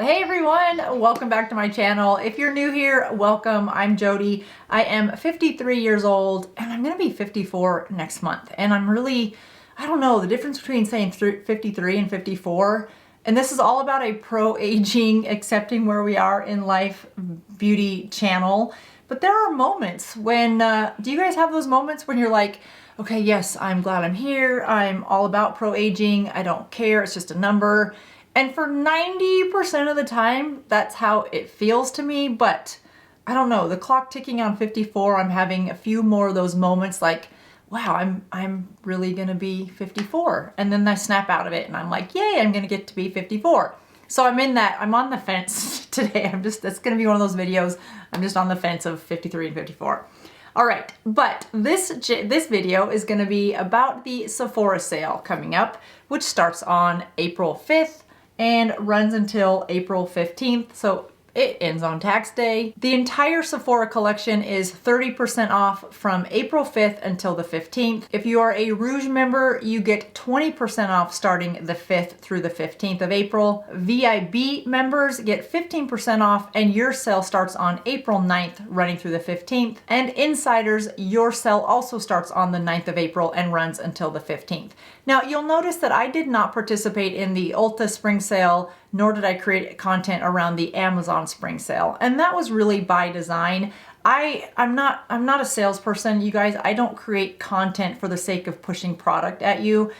Hey everyone, welcome back to my channel. If you're new here, welcome. I'm Jody. I am 53 years old and I'm gonna be 54 next month. And I'm really, I don't know, the difference between saying 53 and 54. And this is all about a pro-aging, accepting where we are in life, beauty channel. But there are moments when, do you guys have those moments when you're like, okay, yes, I'm glad I'm here. I'm all about pro-aging. I don't care, it's just a number. And for 90% of the time, that's how it feels to me. But I don't know, the clock ticking on 54, I'm having a few more of those moments like, wow, I'm really gonna be 54. And then I snap out of it and I'm like, yay, I'm gonna get to be 54. So I'm on the fence today. That's gonna be one of those videos. I'm just on the fence of 53 and 54. All right, but this video is gonna be about the Sephora sale coming up, which starts on April 5th. And runs until April 15th, so it ends on tax day. The entire Sephora collection is 30% off from April 5th until the 15th. If you are a Rouge member, you get 20% off starting the 5th through the 15th of April. VIB members get 15% off and your sale starts on April 9th running through the 15th. And Insiders, your sale also starts on the 9th of April and runs until the 15th. Now you'll notice that I did not participate in the Ulta spring sale, nor did I create content around the Amazon spring sale. And that was really by design. I'm not a salesperson, you guys. I don't create content for the sake of pushing product at you.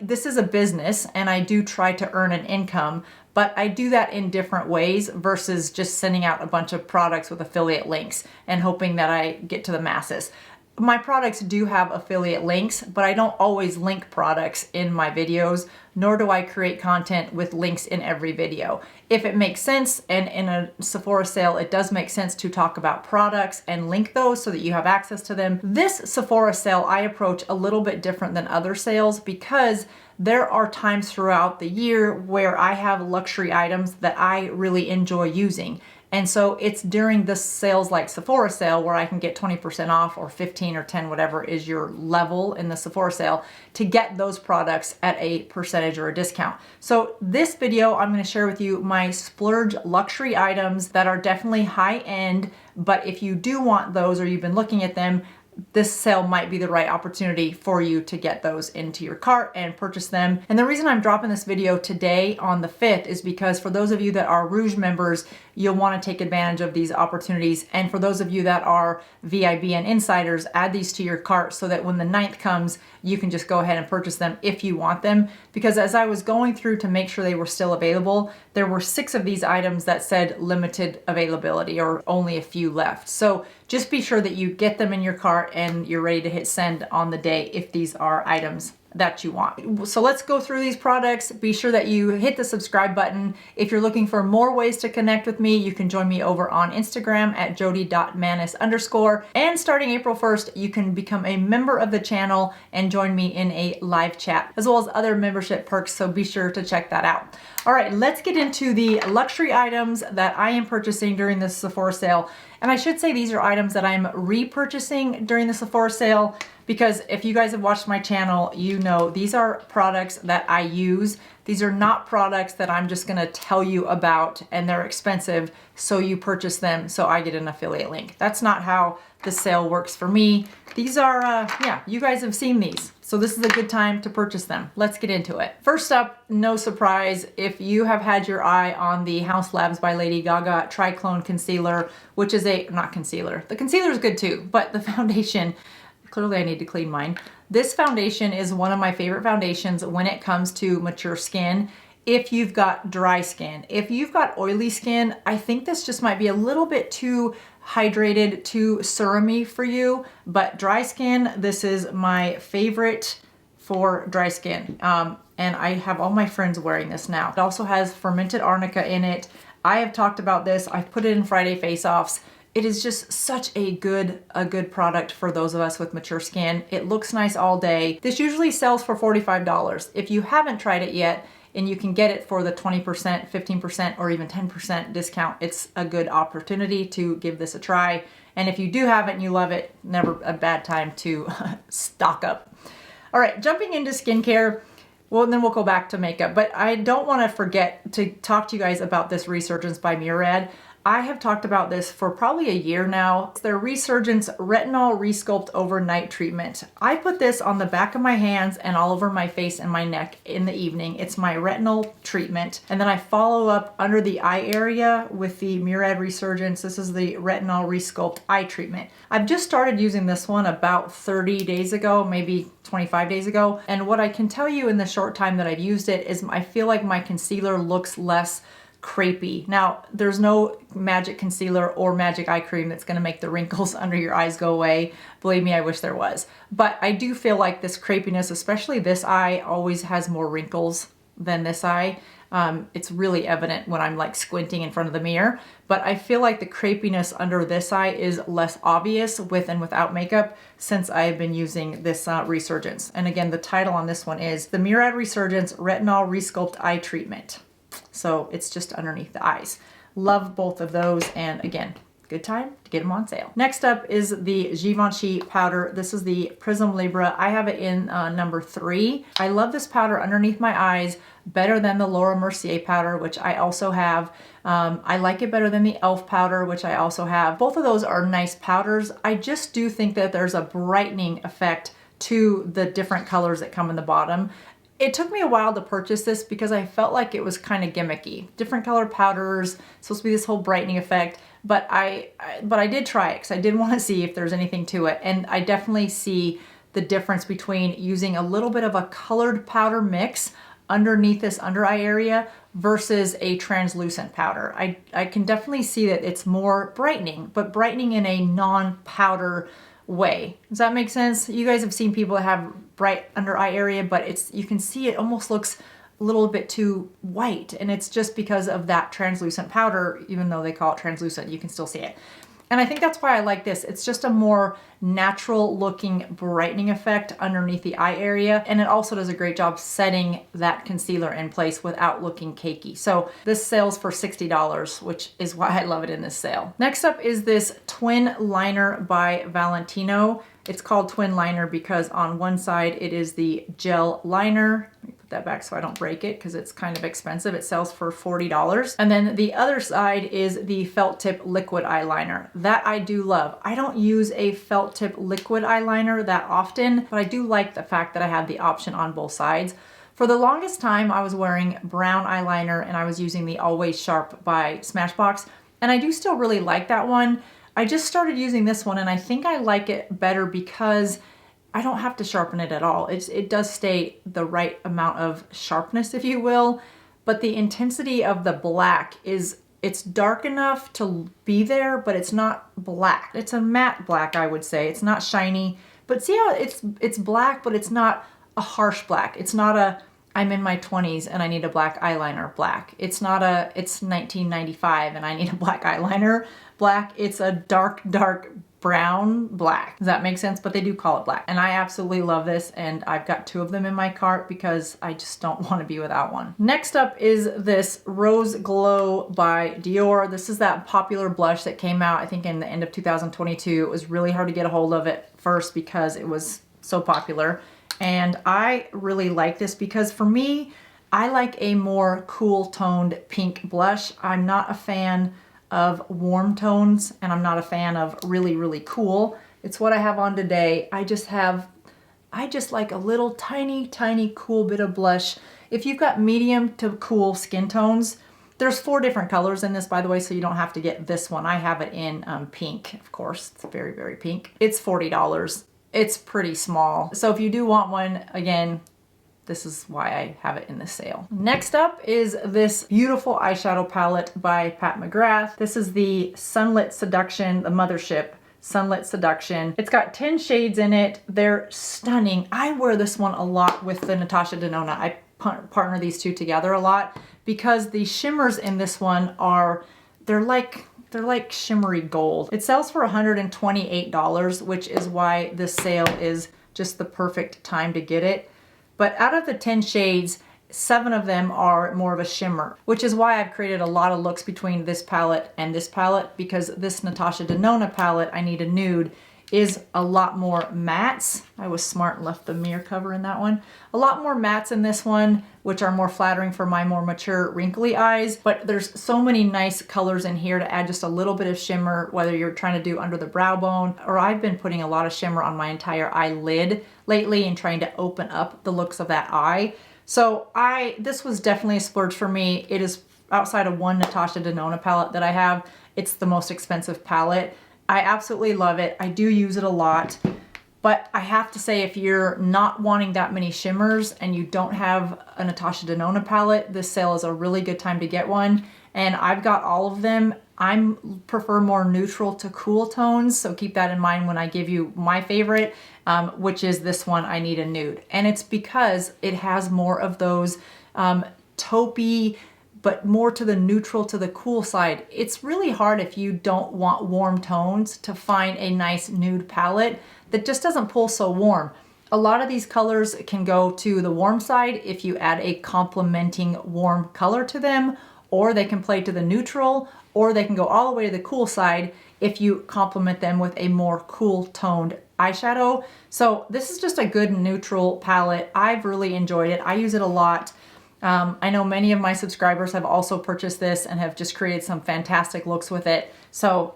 This is a business and I do try to earn an income, but I do that in different ways versus just sending out a bunch of products with affiliate links and hoping that I get to the masses. My products do have affiliate links, but I don't always link products in my videos, nor do I create content with links in every video. If it makes sense, and in a Sephora sale, it does make sense to talk about products and link those so that you have access to them. This Sephora sale I approach a little bit different than other sales because there are times throughout the year where I have luxury items that I really enjoy using. And so it's during the sales like Sephora sale where I can get 20% off or 15 or 10, whatever is your level in the Sephora sale, to get those products at a percentage or a discount. So this video, I'm going to share with you my splurge luxury items that are definitely high end, but if you do want those or you've been looking at them, this sale might be the right opportunity for you to get those into your cart and purchase them. And the reason I'm dropping this video today on the 5th is because for those of you that are Rouge members, you'll want to take advantage of these opportunities. And for those of you that are VIB and Insiders, add these to your cart so that when the 9th comes, you can just go ahead and purchase them if you want them. Because as I was going through to make sure they were still available, there were 6 of these items that said limited availability or only a few left. So just be sure that you get them in your cart and you're ready to hit send on the day if these are items that you want. So let's go through these products. Be sure that you hit the subscribe button. If you're looking for more ways to connect with me, you can join me over on Instagram at jody.manis_. And starting April 1st, you can become a member of the channel and join me in a live chat, as well as other membership perks. So be sure to check that out. All right, let's get into the luxury items that I am purchasing during this Sephora sale. And I should say these are items that I'm repurchasing during the Sephora sale, because if you guys have watched my channel, you know these are products that I use. These are not products that I'm just gonna tell you about and they're expensive, so you purchase them so I get an affiliate link. That's not how the sale works for me. These are, yeah, you guys have seen these. So this is a good time to purchase them. Let's get into it. First up, no surprise, if you have had your eye on the House Labs by Lady Gaga Triclone Concealer, which is not concealer. The concealer is good too, but the foundation, clearly I need to clean mine. This foundation is one of my favorite foundations when it comes to mature skin. If you've got dry skin, if you've got oily skin, I think this just might be a little bit too hydrated, too serumy for you, but dry skin, this is my favorite for dry skin. And I have all my friends wearing this now. It also has fermented arnica in it. I have talked about this. I've put it in Friday face-offs. It is just such a good product for those of us with mature skin. It looks nice all day. This usually sells for $45. If you haven't tried it yet, and you can get it for the 20%, 15%, or even 10% discount, it's a good opportunity to give this a try. And if you do have it and you love it, never a bad time to stock up. All right, jumping into skincare. Well, and then we'll go back to makeup. But I don't want to forget to talk to you guys about this Resurgence by Murad. I have talked about this for probably a year now. It's their Resurgence Retinol Resculpt Overnight Treatment. I put this on the back of my hands and all over my face and my neck in the evening. It's my retinol treatment. And then I follow up under the eye area with the Murad Resurgence. This is the Retinol Resculpt Eye Treatment. I've just started using this one about 30 days ago, maybe 25 days ago. And what I can tell you in the short time that I've used it is I feel like my concealer looks less crepey. Now, there's no magic concealer or magic eye cream that's going to make the wrinkles under your eyes go away. Believe me, I wish there was. But I do feel like this crepiness, especially this eye, always has more wrinkles than this eye. It's really evident when I'm like squinting in front of the mirror, but I feel like the crepiness under this eye is less obvious with and without makeup since I've been using this Resurgence. And again, the title on this one is the Murad Resurgence Retinol Resculpt Eye Treatment. So it's just underneath the eyes. Love both of those, and again, good time to get them on sale. Next up is the Givenchy powder. This is the Prism Libra. I have it in number 3. I love this powder underneath my eyes better than the Laura Mercier powder, which I also have. I like it better than the e.l.f. powder, which I also have. Both of those are nice powders. I just do think that there's a brightening effect to the different colors that come in the bottom. It took me a while to purchase this because I felt like it was kind of gimmicky. Different color powders, supposed to be this whole brightening effect, but I did try it because I did want to see if there's anything to it. And I definitely see the difference between using a little bit of a colored powder mix underneath this under eye area versus a translucent powder. I can definitely see that it's more brightening, but brightening in a non-powder way. Does that make sense? You guys have seen people that have bright under eye area, but you can see it almost looks a little bit too white, and it's just because of that translucent powder. Even though they call it translucent, you can still see it. And I think that's why I like this. It's just a more natural looking brightening effect underneath the eye area. And it also does a great job setting that concealer in place without looking cakey. So this sells for $60, which is why I love it in this sale. Next up is this Twin Liner by Valentino. It's called Twin Liner because on one side it is the gel liner. Let me put that back so I don't break it because it's kind of expensive. It sells for $40. And then the other side is the felt tip liquid eyeliner. That I do love. I don't use a felt tip liquid eyeliner that often, but I do like the fact that I have the option on both sides. For the longest time, I was wearing brown eyeliner and I was using the Always Sharp by Smashbox. And I do still really like that one. I just started using this one and I think I like it better because I don't have to sharpen it at all. It does stay the right amount of sharpness, if you will, but the intensity of the black it's dark enough to be there, but it's not black. It's a matte black, I would say. It's not shiny, but see how it's black, but it's not a harsh black. It's not a I'm in my 20s and I need a black eyeliner black. It's not a it's 1995 and I need a black eyeliner black. It's a dark brown black. Does that make sense? But they do call it black. And I absolutely love this, and I've got 2 of them in my cart because I just don't want to be without one. Next up is this Rose Glow by Dior. This is that popular blush that came out, I think, in the end of 2022. It was really hard to get a hold of it first because it was so popular. And I really like this because for me, I like a more cool toned pink blush. I'm not a fan of warm tones and I'm not a fan of really, really cool. It's what I have on today. I just like a little tiny cool bit of blush. If you've got medium to cool skin tones, there's 4 different colors in this, by the way, so you don't have to get this one. I have it in pink, of course. It's very, very pink. It's $40. It's pretty small. So if you do want one, again, this is why I have it in this sale. Next up is this beautiful eyeshadow palette by Pat McGrath. This is the Sunlit Seduction, the Mothership Sunlit Seduction. It's got 10 shades in it. They're stunning. I wear this one a lot with the Natasha Denona. I partner these 2 together a lot because the shimmers in this one they're like shimmery gold. It sells for $128, which is why this sale is just the perfect time to get it. But out of the 10 shades, 7 of them are more of a shimmer, which is why I've created a lot of looks between this palette and this palette, because this Natasha Denona palette, I need a nude. is a lot more mattes. I was smart and left the mirror cover in that one. A lot more mattes in this one, which are more flattering for my more mature, wrinkly eyes. But there's so many nice colors in here to add just a little bit of shimmer, whether you're trying to do under the brow bone, or I've been putting a lot of shimmer on my entire eyelid lately and trying to open up the looks of that eye. So this was definitely a splurge for me. It is outside of one Natasha Denona palette that I have. It's the most expensive palette. I absolutely love it. I do use it a lot, but I have to say, if you're not wanting that many shimmers and you don't have a Natasha Denona palette, this sale is a really good time to get one. And I've got all of them. I prefer more neutral to cool tones, so keep that in mind when I give you my favorite, which is this one, I Need a Nude. And it's because it has more of those taupey, but more to the neutral to the cool side. It's really hard if you don't want warm tones to find a nice nude palette that just doesn't pull so warm. A lot of these colors can go to the warm side if you add a complementing warm color to them, or they can play to the neutral, or they can go all the way to the cool side if you complement them with a more cool toned eyeshadow. So this is just a good neutral palette. I've really enjoyed it. I use it a lot. I know many of my subscribers have also purchased this and have just created some fantastic looks with it. So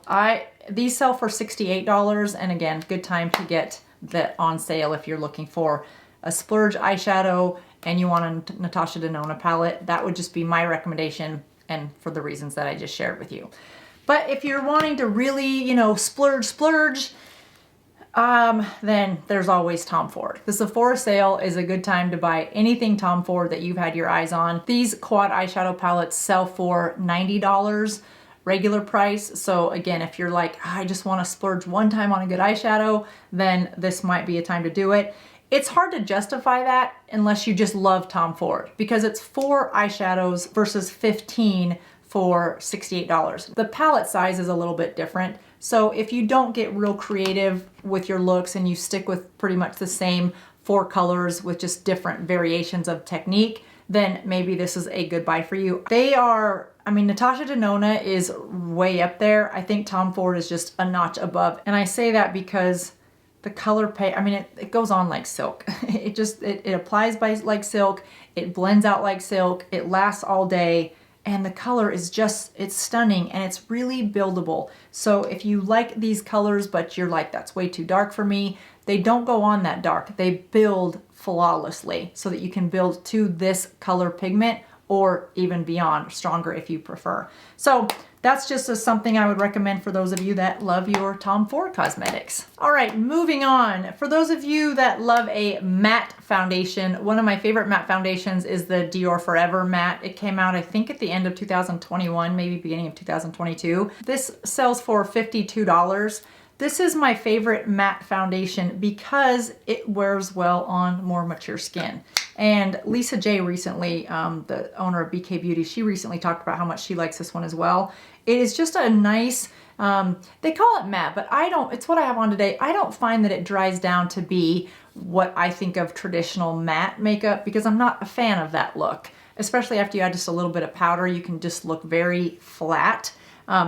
these sell for $68, and again, good time to get that on sale if you're looking for a splurge eyeshadow and you want a Natasha Denona palette. That would just be my recommendation, and for the reasons that I just shared with you. But if you're wanting to really, you know, splurge, then there's always Tom Ford. The Sephora sale is a good time to buy anything Tom Ford that you've had your eyes on. These quad eyeshadow palettes sell for $90 regular price. So again, if you're like, I just want to splurge one time on a good eyeshadow, then this might be a time to do it. It's hard to justify that unless you just love Tom Ford, because it's 4 eyeshadows versus 15 for $68. The palette size is a little bit different. So if you don't get real creative with your looks and you stick with pretty much the same 4 colors with just different variations of technique, then maybe this is a good buy for you. They are, I mean, Natasha Denona is way up there. I think Tom Ford is just a notch above. And I say that because the color I mean, it goes on like silk. It applies like silk. It blends out like silk. It lasts all day. And the color is just, it's stunning and it's really buildable. So if you like these colors, but you're like, that's way too dark for me, they don't go on that dark. They build flawlessly so that you can build to this color pigment or even beyond, stronger if you prefer. So that's just something I would recommend for those of you that love your Tom Ford cosmetics. All right, moving on. For those of you that love a matte foundation, one of my favorite matte foundations is the Dior Forever Matte. It came out, I think, at the end of 2021, maybe beginning of 2022. This sells for $52. This is my favorite matte foundation because it wears well on more mature skin. And Lisa J recently, the owner of BK Beauty, she recently talked about how much she likes this one as well. It is just a nice, they call it matte, but it's what I have on today. I don't find that it dries down to be what I think of traditional matte makeup, because I'm not a fan of that look. Especially after you add just a little bit of powder, you can just look very flat.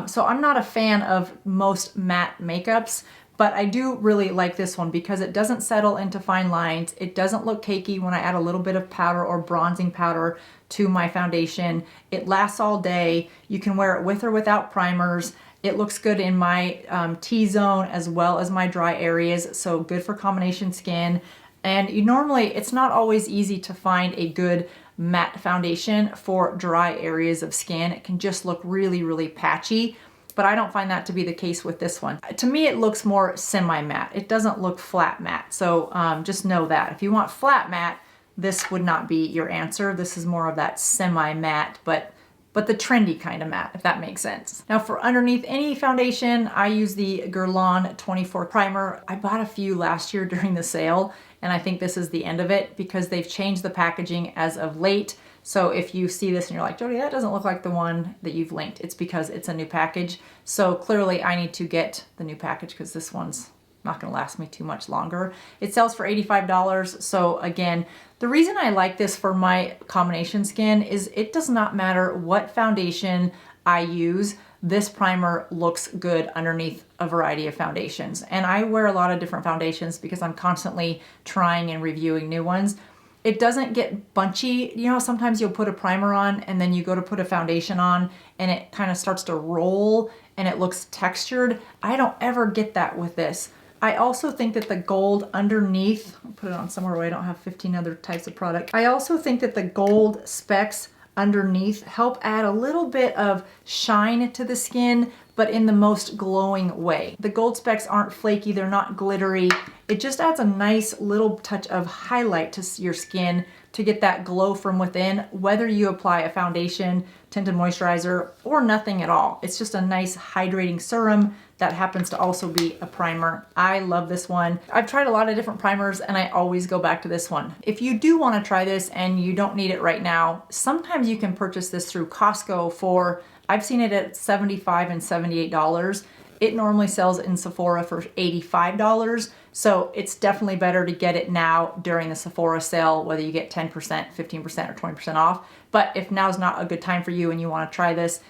So I'm not a fan of most matte makeups, but I do really like this one because it doesn't settle into fine lines. It doesn't look cakey when I add a little bit of powder or bronzing powder to my foundation. It lasts all day. You can wear it with or without primers. It looks good in my T-zone as well as my dry areas, so good for combination skin. And it's not always easy to find a good matte foundation for dry areas of skin. It can just look really, really patchy, but I don't find that to be the case with this one. To me, it looks more semi-matte. It doesn't look flat matte, so just know that. If you want flat matte, this would not be your answer. This is more of that semi-matte, but the trendy kind of matte, if that makes sense. Now for underneath any foundation, I use the Guerlain 24 primer. I bought a few last year during the sale, and I think this is the end of it because they've changed the packaging as of late. So if you see this and you're like, Jody, that doesn't look like the one that you've linked, it's because it's a new package. So clearly I need to get the new package because this one's not gonna last me too much longer. It sells for $85. So again, the reason I like this for my combination skin is it does not matter what foundation I use, this primer looks good underneath a variety of foundations. And I wear a lot of different foundations because I'm constantly trying and reviewing new ones. It doesn't get bunchy. You know, sometimes you'll put a primer on and then you go to put a foundation on and it kind of starts to roll and it looks textured. I don't ever get that with this. I also think that the gold underneath, I'll put it on somewhere where I don't have 15 other types of product. I also think that the gold specks underneath help add a little bit of shine to the skin, but in the most glowing way. The gold specks aren't flaky, they're not glittery. It just adds a nice little touch of highlight to your skin to get that glow from within, whether you apply a foundation, tinted moisturizer, or nothing at all. It's just a nice hydrating serum that happens to also be a primer. I love this one. I've tried a lot of different primers and I always go back to this one. If you do want to try this and you don't need it right now, sometimes you can purchase this through Costco for, I've seen it at $75 and $78. It normally sells in Sephora for $85. So it's definitely better to get it now during the Sephora sale, whether you get 10%, 15%, or 20% off. But if now's not a good time for you and you want to try this,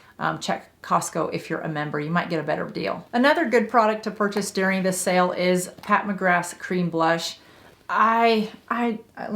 check Costco if you're a member. You might get a better deal. Another good product to purchase during this sale is Pat McGrath's Cream Blush. Let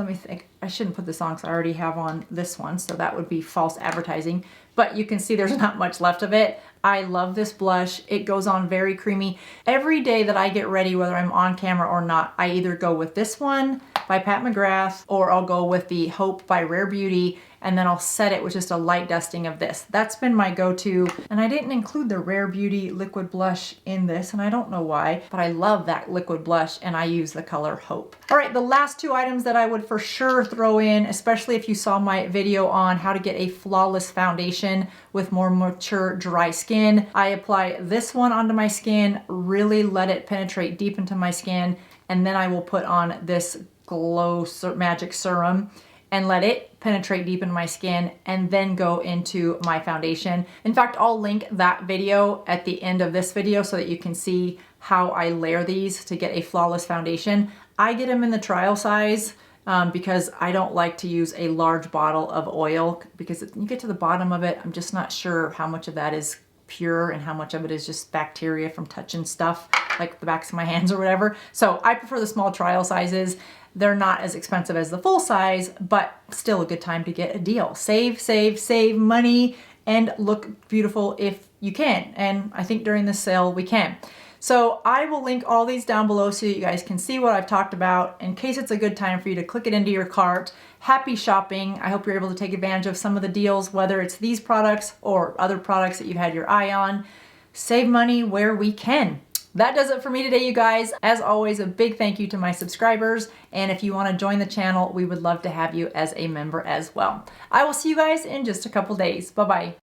me think. I shouldn't put this on because I already have on this one, so that would be false advertising. But you can see there's not much left of it. I love this blush. It goes on very creamy. Every day that I get ready, whether I'm on camera or not, I either go with this one by Pat McGrath or I'll go with the Hope by Rare Beauty, and then I'll set it with just a light dusting of this. That's been my go-to. And I didn't include the Rare Beauty liquid blush in this, and I don't know why, but I love that liquid blush and I use the color Hope. All right, the last two items that I would for sure throw in, especially if you saw my video on how to get a flawless foundation with more mature dry skin. I apply this one onto my skin, really let it penetrate deep into my skin, and then I will put on this Glow Magic Serum and let it penetrate deep into my skin and then go into my foundation. In fact, I'll link that video at the end of this video so that you can see how I layer these to get a flawless foundation. I get them in the trial size because I don't like to use a large bottle of oil because you get to the bottom of it, I'm just not sure how much of that is pure and how much of it is just bacteria from touching stuff like the backs of my hands or whatever. So I prefer the small trial sizes. They're not as expensive as the full size, but still a good time to get a deal. Save, save, save money and look beautiful if you can. And I think during this sale we can. So I will link all these down below so you guys can see what I've talked about in case it's a good time for you to click it into your cart. Happy shopping. I hope you're able to take advantage of some of the deals, whether it's these products or other products that you've had your eye on. Save money where we can. That does it for me today, you guys. As always, a big thank you to my subscribers. And if you want to join the channel, we would love to have you as a member as well. I will see you guys in just a couple days. Bye-bye.